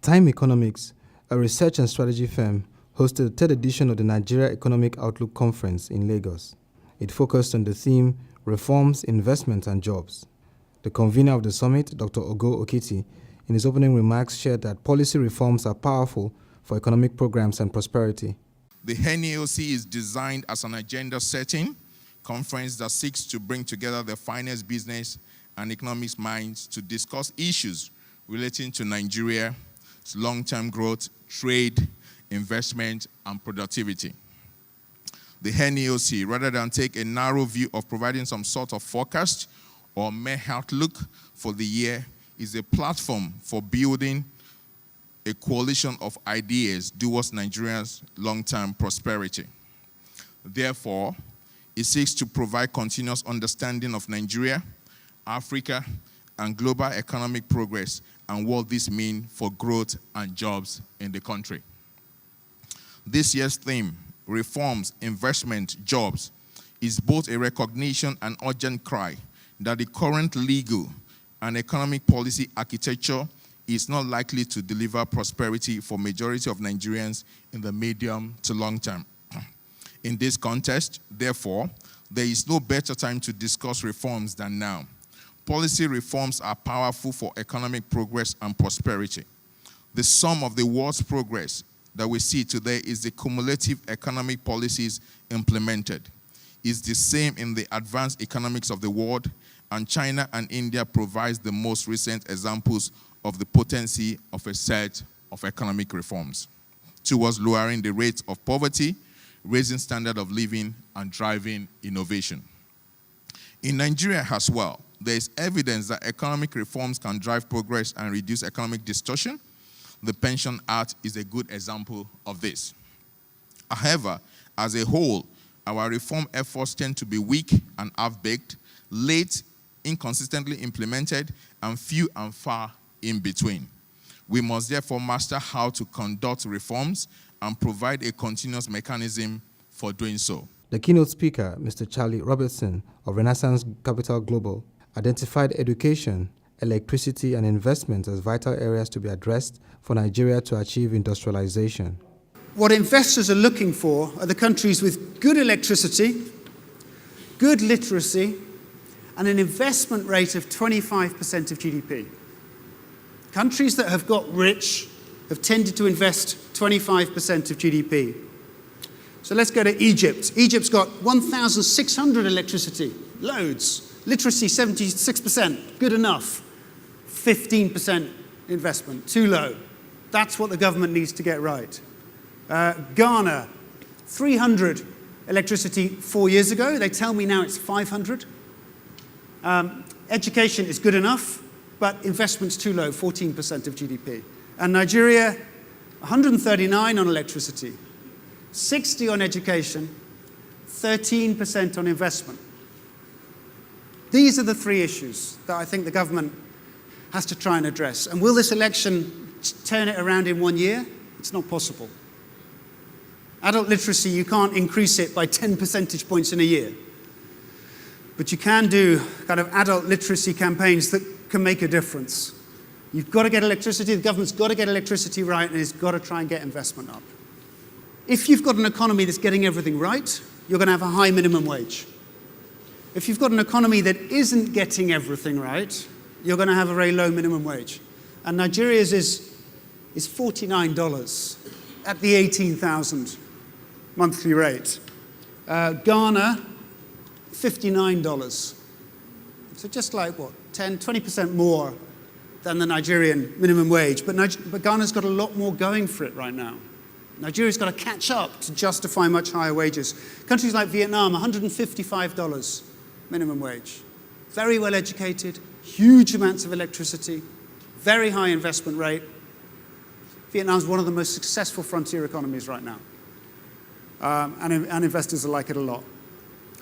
Time Economics, a research and strategy firm, hosted the third edition of the Nigeria Economic Outlook Conference in Lagos. It focused on the theme, Reforms, Investment and Jobs. The convener of the summit, Dr. Ogo Okiti, in his opening remarks shared that policy reforms are powerful for economic programs and prosperity. The NEOC is designed as an agenda-setting conference that seeks to bring together the finest business and economics minds to discuss issues relating to Nigeria's long-term growth, trade, investment, and productivity. The NEOC, rather than take a narrow view of providing some sort of forecast or mere outlook for the year, is a platform for building a coalition of ideas towards Nigeria's long-term prosperity. Therefore, it seeks to provide continuous understanding of Nigeria, Africa, and global economic progress and what this means for growth and jobs in the country. This year's theme, Reforms, Investment, Jobs, is both a recognition and urgent cry that the current legal and economic policy architecture is not likely to deliver prosperity for majority of Nigerians in the medium to long term. In this context, therefore, there is no better time to discuss reforms than now. Policy reforms are powerful for economic progress and prosperity. The sum of the world's progress that we see today is the cumulative economic policies implemented. It's the same in the advanced economics of the world, and China and India provides the most recent examples of the potency of a set of economic reforms towards lowering the rate of poverty, raising standard of living, and driving innovation. In Nigeria as well, there is evidence that economic reforms can drive progress and reduce economic distortion. The Pension Act is a good example of this. However, as a whole, our reform efforts tend to be weak and half-baked, late, inconsistently implemented, and few and far in between. We must therefore master how to conduct reforms and provide a continuous mechanism for doing so. The keynote speaker, Mr. Charlie Robertson of Renaissance Capital Global, identified education, electricity, and investment as vital areas to be addressed for Nigeria to achieve industrialization. What investors are looking for are the countries with good electricity, good literacy, and an investment rate of 25% of GDP. Countries that have got rich have tended to invest 25% of GDP. So let's go to Egypt. Egypt's got 1,600 electricity, loads. Literacy, 76%, good enough. 15% investment, too low. That's what the government needs to get right. Ghana, 300 electricity 4 years ago. They tell me now it's 500. Education is good enough, but investment's too low, 14% of GDP. And Nigeria, 139 on electricity, 60 on education, 13% on investment. These are the three issues that I think the government has to try and address. And will this election turn it around in 1 year? It's not possible. Adult literacy, you can't increase it by 10 percentage points in a year. But you can do kind of adult literacy campaigns that can make a difference. You've got to get electricity, the government's got to get electricity right, and it's got to try and get investment up. If you've got an economy that's getting everything right, you're going to have a high minimum wage. If you've got an economy that isn't getting everything right, you're going to have a very low minimum wage. And Nigeria's is $49 at the 18,000 monthly rate. Ghana, $59. So just like, what, 10, 20% more than the Nigerian minimum wage. But Ghana's got a lot more going for it right now. Nigeria's got to catch up to justify much higher wages. Countries like Vietnam, $155 minimum wage. Very well educated, huge amounts of electricity, very high investment rate. Vietnam's one of the most successful frontier economies right now. And investors like it a lot.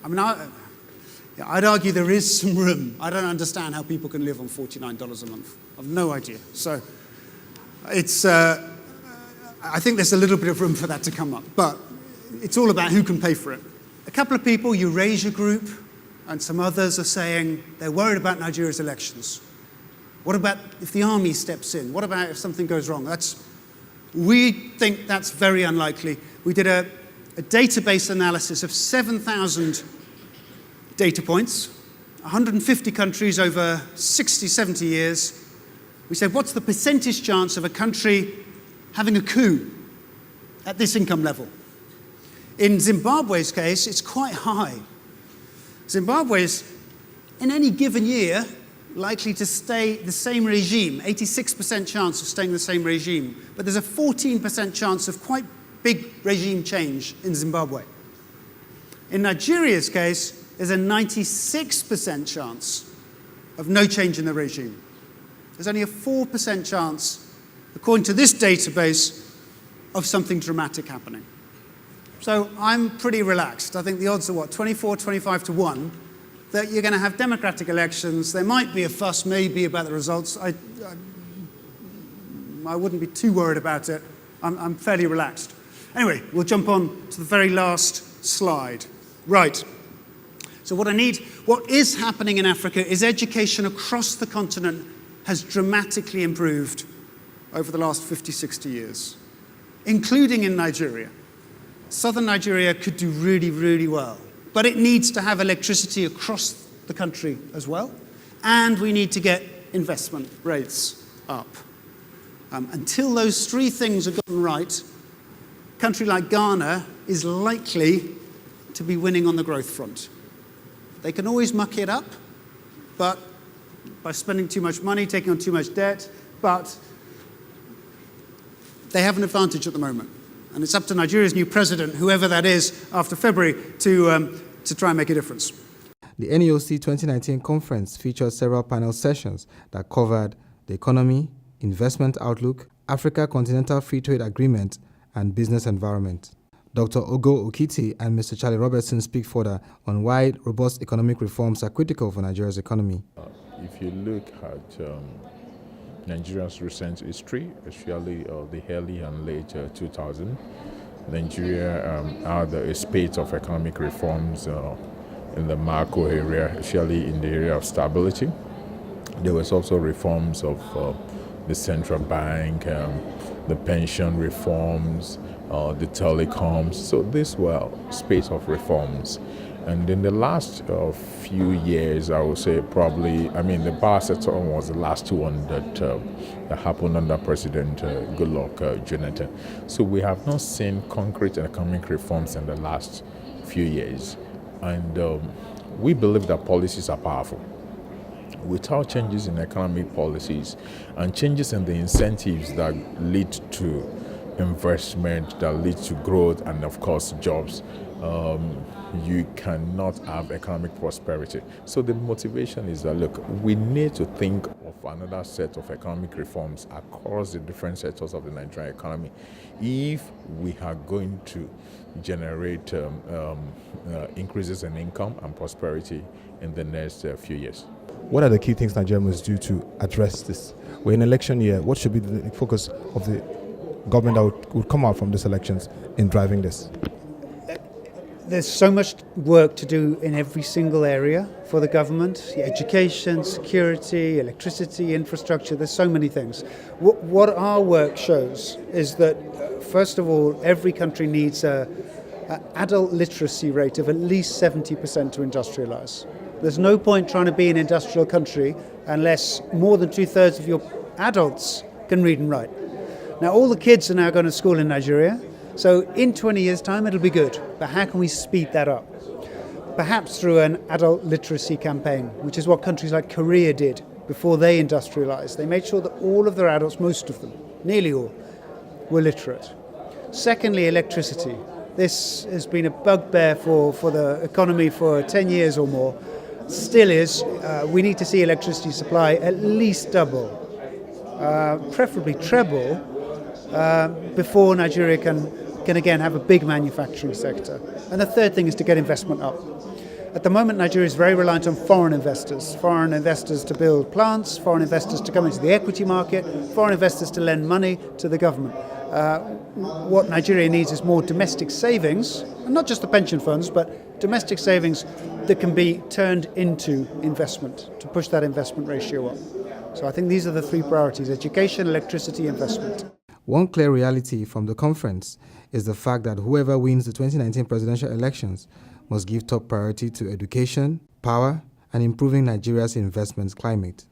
I mean, I'd argue there is some room. I don't understand how people can live on $49 a month. I've no idea. So it's, I think there's a little bit of room for that to come up. But it's all about who can pay for it. A couple of people, Eurasia Group, and some others are saying they're worried about Nigeria's elections. What about if the army steps in? What about if something goes wrong? We think that's very unlikely. We did a database analysis of 7,000 data points, 150 countries over 60, 70 years. We said, what's the percentage chance of a country having a coup at this income level? In Zimbabwe's case, it's quite high. Zimbabwe's, in any given year, likely to stay the same regime, 86% chance of staying the same regime. But there's a 14% chance of quite big regime change in Zimbabwe. In Nigeria's case, there's a 96% chance of no change in the regime. There's only a 4% chance, according to this database, of something dramatic happening. So I'm pretty relaxed. I think the odds are, 24, 25 to 1, that you're going to have democratic elections. There might be a fuss, maybe, about the results. I wouldn't be too worried about it. I'm fairly relaxed. Anyway, we'll jump on to the very last slide. Right. So what is happening in Africa is education across the continent has dramatically improved over the last 50, 60 years, including in Nigeria. Southern Nigeria could do really, really well. But it needs to have electricity across the country as well. And we need to get investment rates up. Until those three things are gotten right, a country like Ghana is likely to be winning on the growth front. They can always muck it up, but by spending too much money, taking on too much debt, but they have an advantage at the moment. And it's up to Nigeria's new president, whoever that is, after February, to try and make a difference. The NEOC 2019 conference featured several panel sessions that covered the economy, investment outlook, Africa Continental Free Trade Agreement, and business environment. Dr. Ogo Okiti and Mr. Charlie Robertson speak further on why robust economic reforms are critical for Nigeria's economy. If you look at Nigeria's recent history, especially the early and late 2000s, Nigeria had a spate of economic reforms in the macro area, especially in the area of stability. There was also reforms of the central bank, the pension reforms, the telecoms. So these were space of reforms. And in the last few years, I would say probably, the power sector was the last one that happened under President Goodluck Jonathan. So we have not seen concrete economic reforms in the last few years. And we believe that policies are powerful. Without changes in economic policies and changes in the incentives that lead to investment, that lead to growth and, of course, jobs, you cannot have economic prosperity. So the motivation is that, look, we need to think of another set of economic reforms across the different sectors of the Nigerian economy if we are going to generate increases in income and prosperity in the next few years. What are the key things Nigeria must do to address this? We're in election year. What should be the focus of the government that would come out from these elections in driving this? There's so much work to do in every single area for the government: education, security, electricity, infrastructure. There's so many things. What our work shows is that, first of all, every country needs an adult literacy rate of at least 70% to industrialize. There's no point trying to be an industrial country unless more than 2/3 of your adults can read and write. Now, all the kids are now going to school in Nigeria. So in 20 years' time, it'll be good. But how can we speed that up? Perhaps through an adult literacy campaign, which is what countries like Korea did before they industrialized. They made sure that all of their adults, most of them, nearly all, were literate. Secondly, electricity. This has been a bugbear for the economy for 10 years or more. Still is. We need to see electricity supply at least double, preferably treble, before Nigeria can again have a big manufacturing sector. And the third thing is to get investment up. At the moment, Nigeria is very reliant on foreign investors to build plants, foreign investors to come into the equity market, foreign investors to lend money to the government. What Nigeria needs is more domestic savings, and not just the pension funds, but domestic savings that can be turned into investment to push that investment ratio up. So I think these are the three priorities: education, electricity, investment. One clear reality from the conference is the fact that whoever wins the 2019 presidential elections must give top priority to education, power, and improving Nigeria's investment climate.